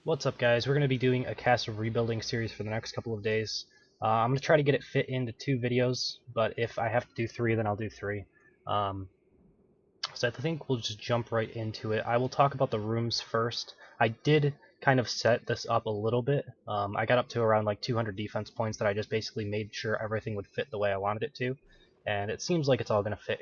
What's up, guys? We're going to be doing a castle rebuilding series for the next couple of days. I'm going to try to get it fit into 2 videos, but if I have to do 3, then I'll do 3. Um, so I think we'll just jump right into it. I will talk about the rooms first. I did kind of set this up a little bit. I got up to around like 200 defense points that I just basically made sure everything would fit the way I wanted it to. And it seems like it's all going to fit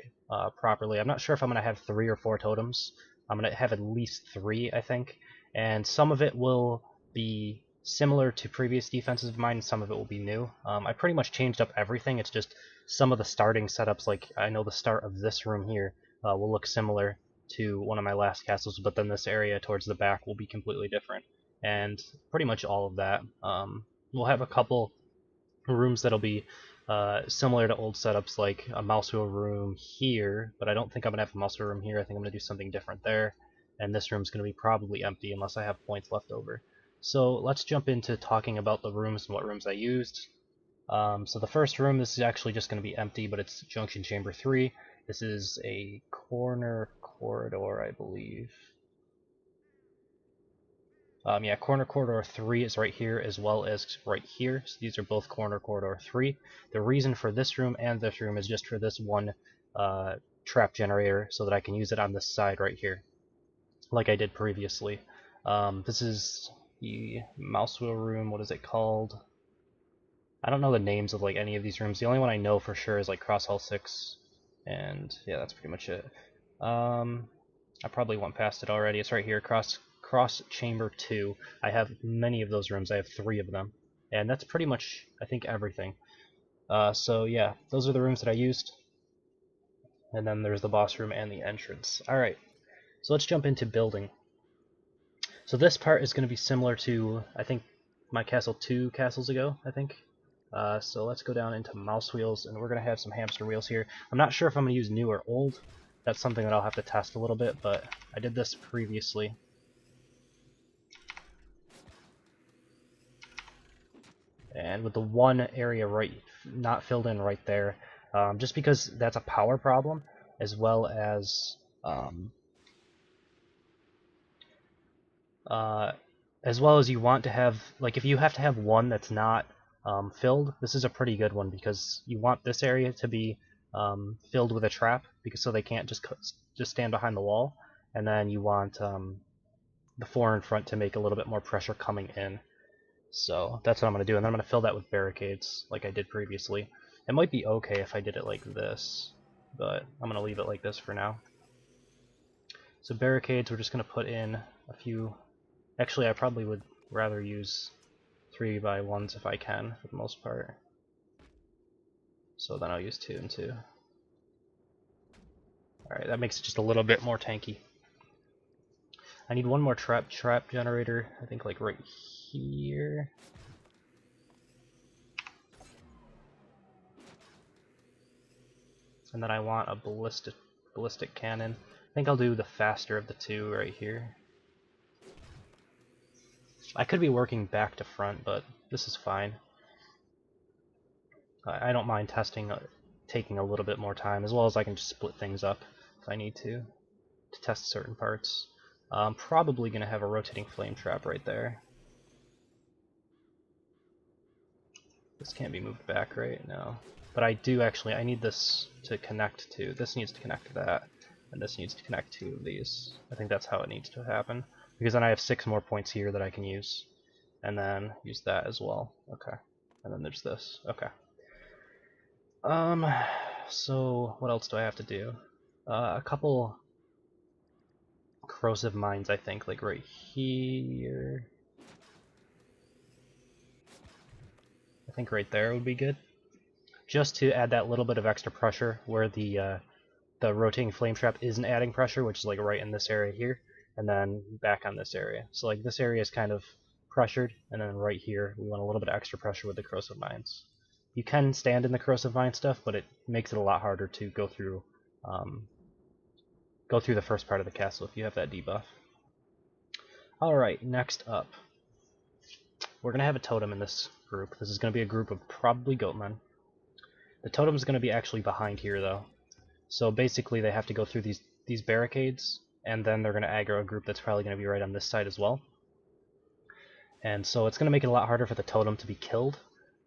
properly. I'm not sure if I'm going to have 3 or 4 totems. I'm going to have at least 3, I think. And some of it will be similar to previous defenses of mine, and some of it will be new. I pretty much changed up everything. It's just some of the starting setups, like I know the start of this room here will look similar to one of my last castles, but then this area towards the back will be completely different. And pretty much all of that. We'll have a couple rooms that'll be similar to old setups, like a mouse wheel room here, but I don't think I'm going to have a mouse wheel room here. I think I'm going to do something different there. And this room's going to be probably empty unless I have points left over. So let's jump into talking about the rooms and what rooms I used. So the first room, this is actually just going to be empty, but it's Junction Chamber 3. This is a corner corridor, I believe. Yeah, corner corridor 3 is right here as well as right here. So these are both corner corridor 3. The reason for this room and this room is just for this one trap generator so that I can use it on this side right here, like I did previously. This is the mouse wheel room. What is it called? I don't know the names of like any of these rooms. The only one I know for sure is like Cross Hall 6, and yeah, that's pretty much it. I probably went past it already. It's right here, Cross Chamber 2. I have many of those rooms. I have 3 of them, and that's pretty much, I think, everything. So yeah, those are the rooms that I used, and then there's the boss room and the entrance. Alright, so let's jump into building. So this part is going to be similar to, I think, my castle 2 castles ago, I think. So let's go down into mouse wheels, and we're going to have some hamster wheels here. I'm not sure if I'm going to use new or old. That's something that I'll have to test a little bit, but I did this previously. And with the one area not filled in right there, just because that's a power problem, as well as you want to have, like, if you have to have one that's not filled, this is a pretty good one because you want this area to be filled with a trap, because so they can't just stand behind the wall, and then you want the 4 in front to make a little bit more pressure coming in. So that's what I'm going to do, and then I'm going to fill that with barricades like I did previously. It might be okay if I did it like this, but I'm going to leave it like this for now. So barricades, we're just going to put in a few. Actually, I probably would rather use 3x1s if I can, for the most part. So then I'll use 2 and 2. Alright, that makes it just a little bit more tanky. I need one more trap generator, I think like right here. And then I want a ballistic cannon. I think I'll do the faster of the 2 right here. I could be working back to front, but this is fine. I don't mind taking a little bit more time, as well as I can just split things up if I need to test certain parts. I'm probably going to have a rotating flame trap right there. This can't be moved back, right? No. But I need this to connect to, this needs to connect to that, and this needs to connect to these. I think that's how it needs to happen, because then I have 6 more points here that I can use, and then use that as well. Okay. And then there's this. Okay. So what else do I have to do? A couple corrosive mines, I think, like right here. I think right there would be good, just to add that little bit of extra pressure where the rotating flame trap isn't adding pressure, which is like right in this area here, and then back on this area. So like this area is kind of pressured, and then right here we want a little bit of extra pressure with the corrosive mines. You can stand in the corrosive mine stuff, but it makes it a lot harder to go through the first part of the castle if you have that debuff. Alright, next up, we're going to have a totem in this group. This is going to be a group of probably goatmen. The totem is going to be actually behind here, though. So basically they have to go through these barricades, and then they're going to aggro a group that's probably going to be right on this side as well. And so it's going to make it a lot harder for the totem to be killed,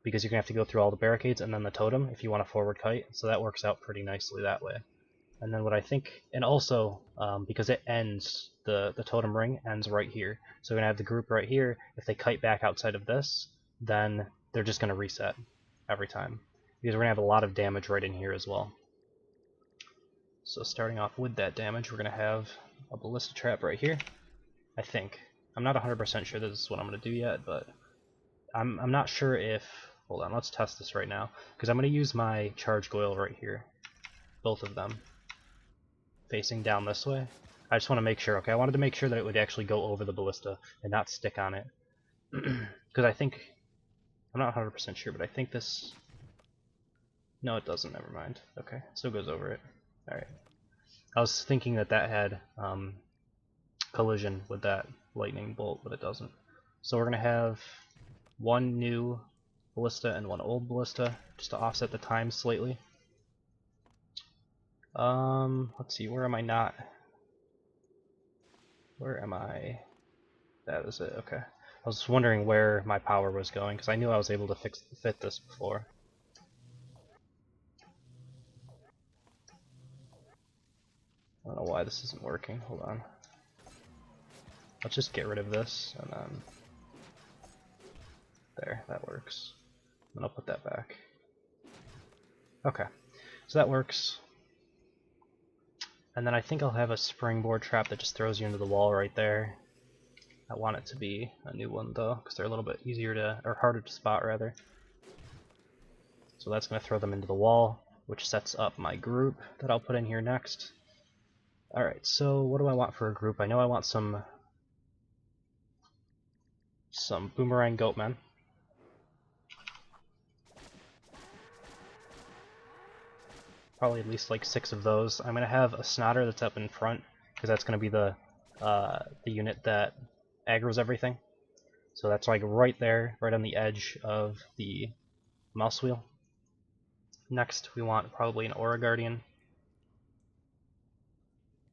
because you're going to have to go through all the barricades and then the totem if you want a forward kite. So that works out pretty nicely that way. And then what I think, and also because it ends, the totem ring ends right here. So we're going to have the group right here. If they kite back outside of this, then they're just going to reset every time. Because we're going to have a lot of damage right in here as well. So starting off with that damage, we're going to have a ballista trap right here, I think. I'm not 100% sure this is what I'm going to do yet, but I'm not sure if... Hold on, let's test this right now. Because I'm going to use my charge goyle right here. Both of them. Facing down this way. I just want to make sure, okay? I wanted to make sure that it would actually go over the ballista and not stick on it. Because I think... I'm not 100% sure, but I think this... No, it doesn't, never mind. Okay, still goes over it. Alright. I was thinking that that had collision with that lightning bolt, but it doesn't. So we're going to have one new ballista and one old ballista, just to offset the time slightly. Let's see, where am I not? Where am I? That is it, okay. I was wondering where my power was going, because I knew I was able to fit this before. I don't know why this isn't working, hold on. Let's just get rid of this, and then... There, that works. And I'll put that back. Okay, so that works. And then I think I'll have a springboard trap that just throws you into the wall right there. I want it to be a new one though, because they're a little bit easier to, or harder to spot rather. So that's going to throw them into the wall, which sets up my group that I'll put in here next. Alright, so what do I want for a group? I know I want some boomerang goatmen. Probably at least like 6 of those. I'm going to have a snotter that's up in front, because that's going to be the unit that aggroes everything. So that's like right there, right on the edge of the mouse wheel. Next, we want probably an Aura Guardian.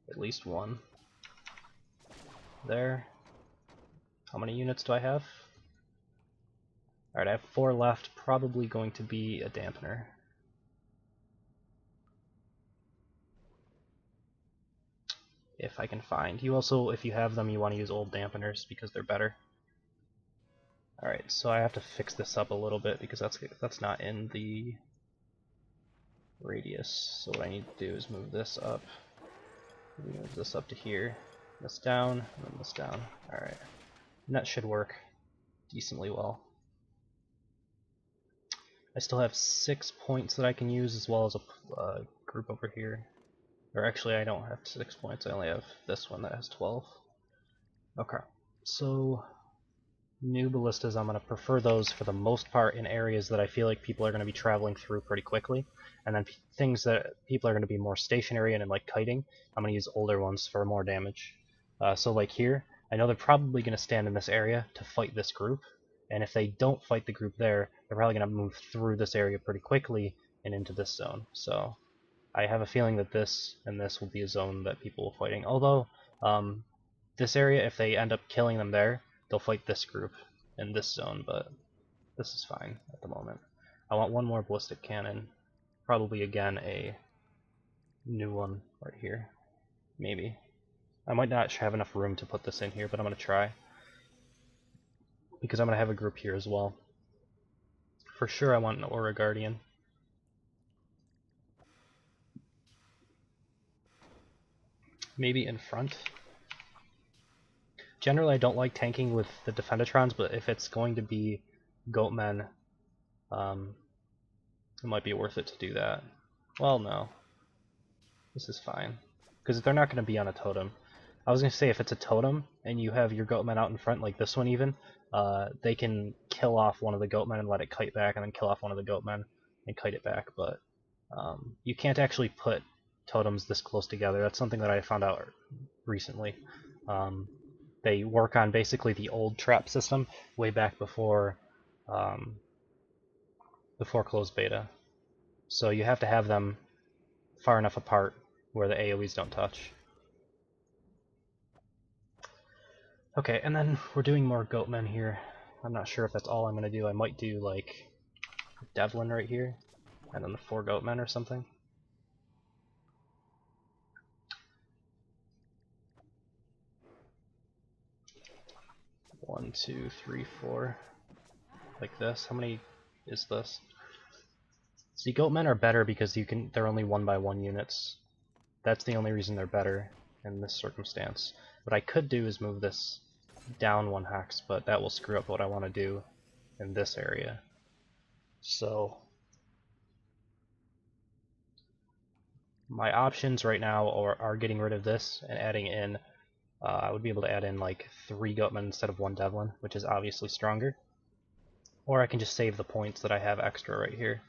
At least one. There. How many units do I have? Alright, I have 4 left, probably going to be a dampener. If I can find. You also, if you have them, you want to use old dampeners because they're better. Alright, so I have to fix this up a little bit because that's not in the radius. So what I need to do is move this up. Move this up to here. This down, and then this down. Alright. And that should work decently well. I still have 6 points that I can use as well as a group over here. Or actually I don't have 6 points, I only have this one that has 12. Okay, so new ballistas, I'm going to prefer those for the most part in areas that I feel like people are going to be traveling through pretty quickly. And then things that people are going to be more stationary and in, like kiting, I'm going to use older ones for more damage. So like here, I know they're probably going to stand in this area to fight this group. And if they don't fight the group there, they're probably going to move through this area pretty quickly and into this zone. So I have a feeling that this and this will be a zone that people will fighting. Although, this area, if they end up killing them there, they'll fight this group in this zone, but this is fine at the moment. I want one more ballistic cannon. Probably, again, a new one right here. Maybe. I might not have enough room to put this in here, but I'm going to try. Because I'm going to have a group here as well. For sure I want an Aura Guardian. Maybe in front. Generally I don't like tanking with the Defendatrons, but if it's going to be Goatmen, it might be worth it to do that. Well, no. This is fine. Because they're not going to be on a totem. I was going to say, if it's a totem, and you have your Goatmen out in front, like this one even, they can kill off one of the Goatmen and let it kite back, and then kill off one of the Goatmen and kite it back, but you can't actually put totems this close together. That's something that I found out recently. They work on basically the old trap system way back before closed beta. So you have to have them far enough apart where the AoEs don't touch. Okay, and then we're doing more Goatmen here. I'm not sure if that's all I'm going to do. I might do like Devlin right here, and then the 4 Goatmen or something. One, two, three, 4. Like this. How many is this? See, Goatmen are better because they're only 1x1 units. That's the only reason they're better in this circumstance. What I could do is move this down 1 hex, but that will screw up what I want to do in this area. So my options right now are getting rid of this and adding in, I would be able to add in like 3 Goatmen instead of 1 Devlin, which is obviously stronger. Or I can just save the points that I have extra right here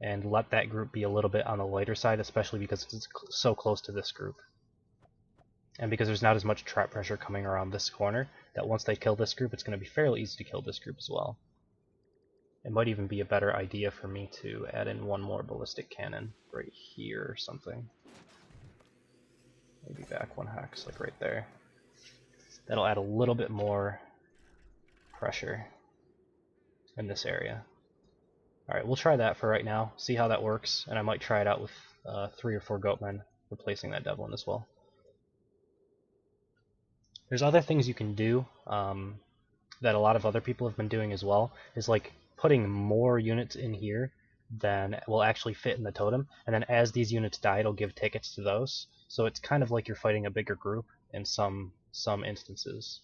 and let that group be a little bit on the lighter side, especially because it's so close to this group. And because there's not as much trap pressure coming around this corner, that once they kill this group, it's going to be fairly easy to kill this group as well. It might even be a better idea for me to add in 1 more ballistic cannon right here or something. Maybe back 1 hex, like right there. That'll add a little bit more pressure in this area. Alright, we'll try that for right now, see how that works, and I might try it out with 3 or 4 Goatmen, replacing that Devlin as well. There's other things you can do that a lot of other people have been doing as well, is like putting more units in here than will actually fit in the totem, and then as these units die, it'll give tickets to those. So it's kind of like you're fighting a bigger group in some instances.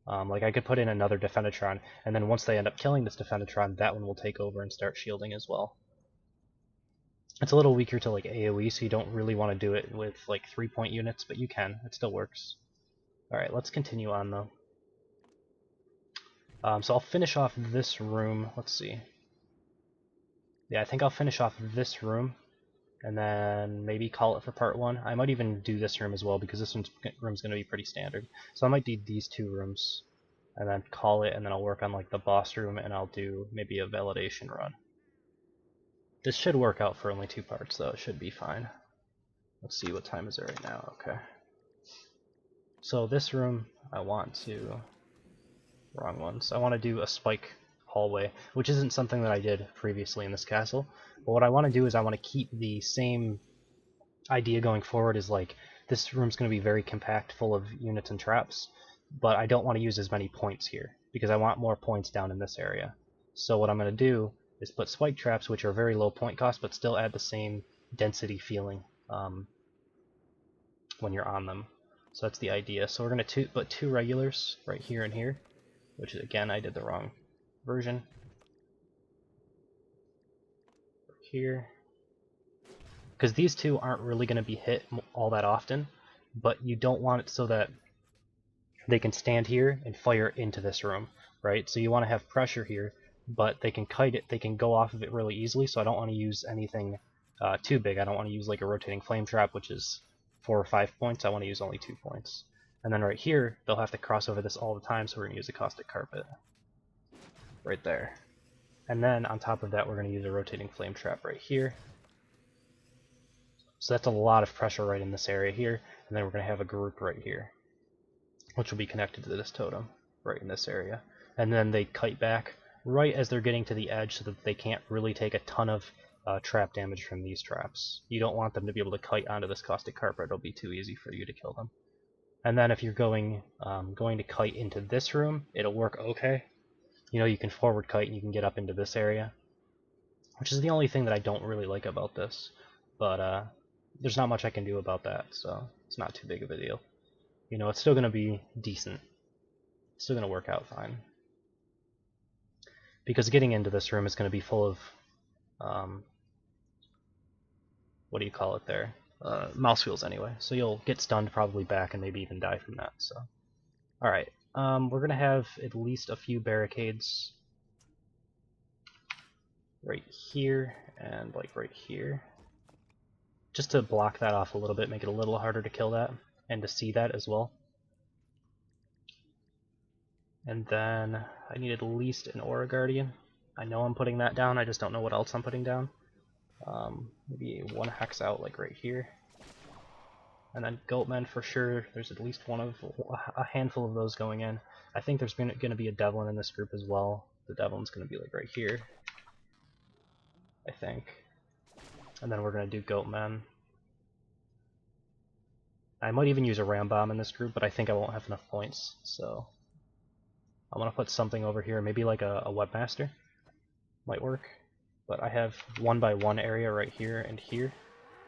Like I could put in another Defendatron, and then once they end up killing this Defendatron, that one will take over and start shielding as well. It's a little weaker to like AoE, so you don't really want to do it with like 3-point units, but you can. It still works. Alright, let's continue on though. So I'll finish off this room. Let's see. Yeah, I think I'll finish off this room, and then maybe call it for part 1. I might even do this room as well, because this room's going to be pretty standard. So I might do these 2 rooms, and then call it, and then I'll work on like the boss room, and I'll do maybe a validation run. This should work out for only 2 parts, though. It should be fine. Let's see, what time is it right now? Okay. So this room, I want to... Wrong ones. I want to do a spike hallway, which isn't something that I did previously in this castle. But what I want to do is I want to keep the same idea going forward, is like this room's going to be very compact, full of units and traps, but I don't want to use as many points here because I want more points down in this area. So what I'm going to do is put spike traps, which are very low point cost but still add the same density feeling when you're on them. So that's the idea. So we're going to put 2 regulars right here and here, which again I did the wrong version. Here, because these 2 aren't really going to be hit all that often, but you don't want it so that they can stand here and fire into this room, right? So you want to have pressure here, but they can kite it, they can go off of it really easily, so I don't want to use anything too big. I don't want to use like a rotating flame trap, which is 4 or 5 points. I want to use only 2 points. And then right here, they'll have to cross over this all the time, so we're going to use a caustic carpet. Right there. And then on top of that, we're going to use a rotating flame trap right here. So that's a lot of pressure right in this area here, and then we're going to have a group right here, which will be connected to this totem right in this area. And then they kite back right as they're getting to the edge so that they can't really take a ton of trap damage from these traps. You don't want them to be able to kite onto this caustic carpet. It'll be too easy for you to kill them. And then if you're going to kite into this room, it'll work okay. You know, you can forward kite and you can get up into this area, which is the only thing that I don't really like about this. But there's not much I can do about that, so it's not too big of a deal. You know, it's still going to be decent. It's still going to work out fine. Because getting into this room is going to be full of, what do you call it there? Mouse wheels anyway. So you'll get stunned probably back and maybe even die from that. So, alright. We're going to have at least a few barricades right here and like right here. Just to block that off a little bit, make it a little harder to kill that and to see that as well. And then I need at least an Aura Guardian. I know I'm putting that down, I just don't know what else I'm putting down. Maybe 1 hex out like right here. And then Goatmen for sure, there's at least a handful of those going in. I think there's going to be a Devlin in this group as well. The Devlin's going to be like right here, I think. And then we're going to do Goatmen. I might even use a Ram Bomb in this group, but I think I won't have enough points, so I want to put something over here, maybe like a Webmaster might work. But I have 1x1 area right here and here,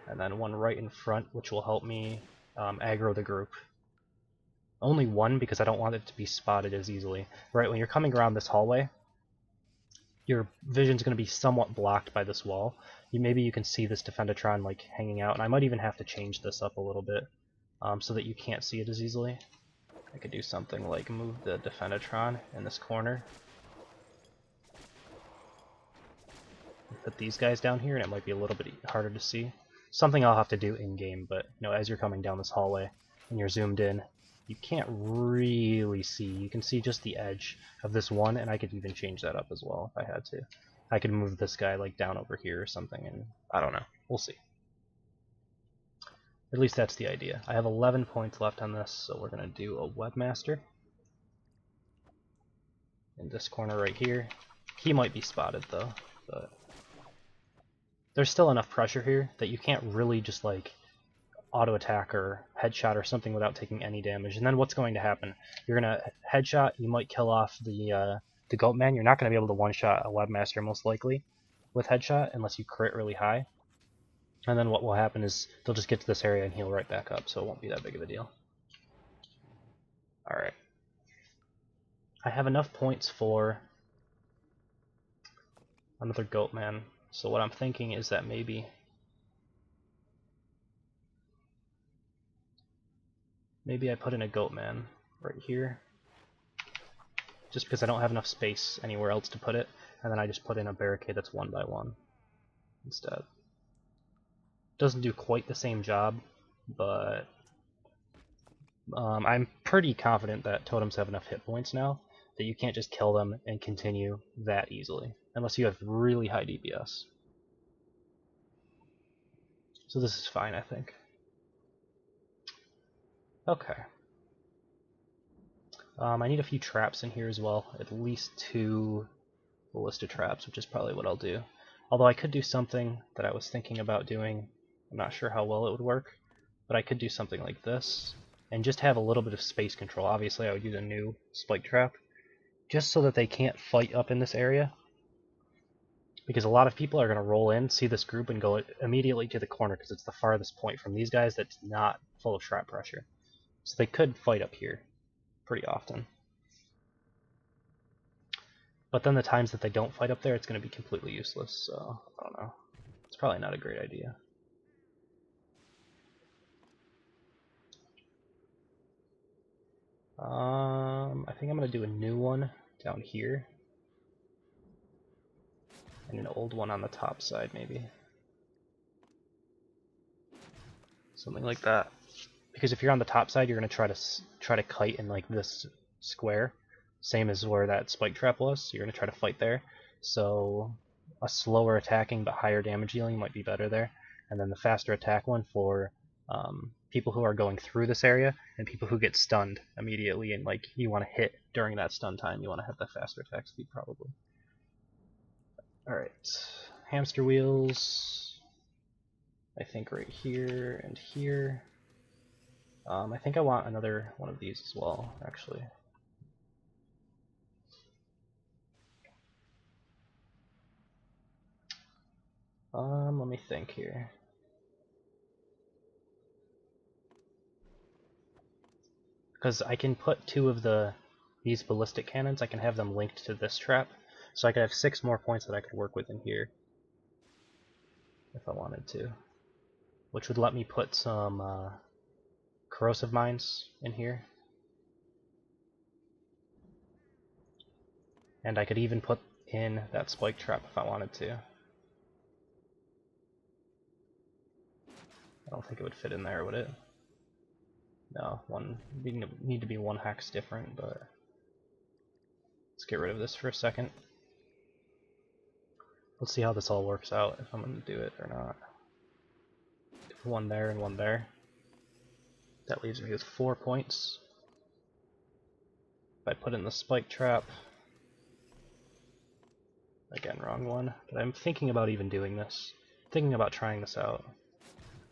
and then one right in front, which will help me aggro the group. Only one, because I don't want it to be spotted as easily. Right, when you're coming around this hallway, your vision's going to be somewhat blocked by this wall. Maybe you can see this Defendatron like hanging out, and I might even have to change this up a little bit so that you can't see it as easily. I could do something like move the Defendatron in this corner. Put these guys down here, and it might be a little bit harder to see. Something I'll have to do in-game, but you know, as you're coming down this hallway and you're zoomed in, you can't really see. You can see just the edge of this one, and I could even change that up as well if I had to. I could move this guy like down over here or something, and I don't know. We'll see. At least that's the idea. I have 11 points left on this, so we're going to do a Webmaster. In this corner right here. He might be spotted though, but there's still enough pressure here that you can't really just like auto attack or headshot or something without taking any damage. And then what's going to happen? You're gonna headshot, you might kill off the Goatman. You're not gonna be able to one-shot a Webmaster most likely with headshot unless you crit really high. And then what will happen is they'll just get to this area and heal right back up, so it won't be that big of a deal. Alright. I have enough points for another Goatman, so what I'm thinking is that maybe I put in a Goatman right here, just because I don't have enough space anywhere else to put it, and then I just put in a barricade that's 1x1 instead. Doesn't do quite the same job, but I'm pretty confident that totems have enough hit points now that you can't just kill them and continue that easily, unless you have really high DPS. So this is fine, I think. Okay. I need a few traps in here as well, at least 2 ballista traps, which is probably what I'll do. Although I could do something that I was thinking about doing. I'm not sure how well it would work, but I could do something like this, and just have a little bit of space control. Obviously I would use a new spike trap, just so that they can't fight up in this area. Because a lot of people are going to roll in, see this group, and go immediately to the corner, because it's the farthest point from these guys that's not full of trap pressure. So they could fight up here pretty often. But then the times that they don't fight up there, it's going to be completely useless, so I don't know. It's probably not a great idea. I think I'm going to do a new one down here. And an old one on the top side, maybe. Something like that. Because if you're on the top side, you're going to try to kite in like this square. Same as where that spike trap was, so you're going to try to fight there. So a slower attacking but higher damage dealing might be better there. And then the faster attack one for people who are going through this area and people who get stunned immediately and like you want to hit during that stun time. You want to have the faster attack speed probably. Alright, hamster wheels, I think right here and here. I think I want another one of these as well, actually. Let me think here. Because I can put 2 of these ballistic cannons, I can have them linked to this trap, so I could have 6 more points that I could work with in here, if I wanted to. Which would let me put some corrosive mines in here. And I could even put in that spike trap if I wanted to. I don't think it would fit in there, would it? No, need to be 1 hex different, but let's get rid of this for a second. Let's see how this all works out, if I'm going to do it or not. 1 there and 1 there. That leaves me with 4 points. If I put in the spike trap, again, wrong one, but I'm thinking about even doing this. Thinking about trying this out.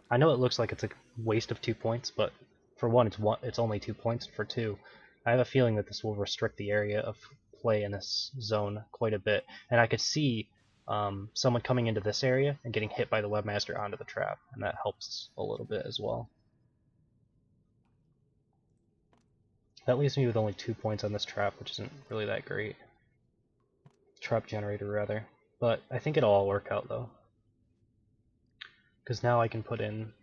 I know it looks like it's a waste of 2 points, but for one, it's only 2 points. For two, I have a feeling that this will restrict the area of play in this zone quite a bit, and I could see someone coming into this area and getting hit by the webmaster onto the trap, and that helps a little bit as well. That leaves me with only 2 points on this trap, which isn't really that great. Trap generator, rather. But I think it'll all work out, though. Because now I can put in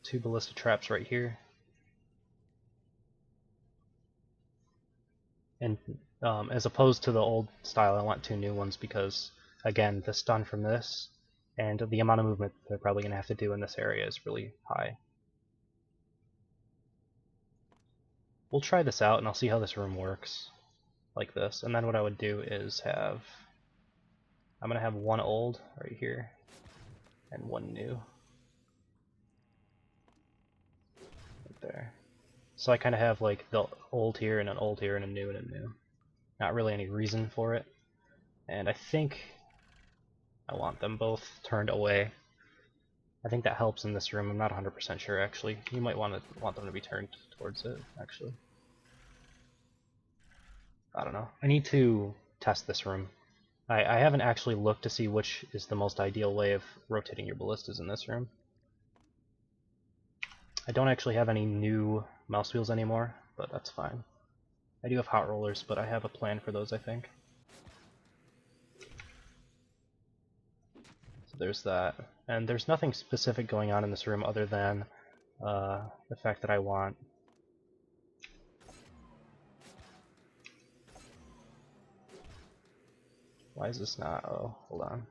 two ballista traps right here. And as opposed to the old style, I want two new ones because, again, the stun from this and the amount of movement they're probably going to have to do in this area is really high. We'll try this out and I'll see how this room works, like this. And then what I would do is I'm going to have one old right here and one new right there. So I kind of have like the old here and an old here and a new and a new. Not really any reason for it. And I think I want them both turned away. I think that helps in this room. I'm not 100% sure actually. You might want them to be turned towards it actually. I don't know. I need to test this room. I haven't actually looked to see which is the most ideal way of rotating your ballistas in this room. I don't actually have any new mouse wheels anymore, but that's fine. I do have hot rollers, but I have a plan for those, I think. So there's that. And there's nothing specific going on in this room other than the fact that I want Why is this not? Oh, hold on.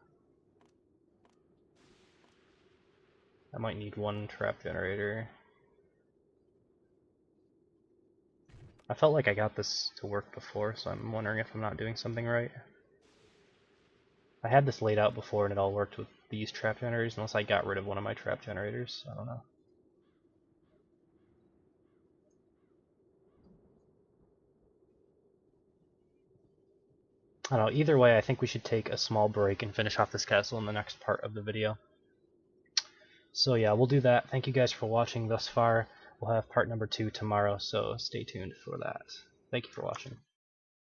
I might need one trap generator. I felt like I got this to work before, so I'm wondering if I'm not doing something right. I had this laid out before and it all worked with these trap generators, unless I got rid of one of my trap generators. I don't know. I don't know, either way I think we should take a small break and finish off this castle in the next part of the video. So yeah, we'll do that. Thank you guys for watching thus far. We'll have part number 2 tomorrow, so stay tuned for that. Thank you for watching.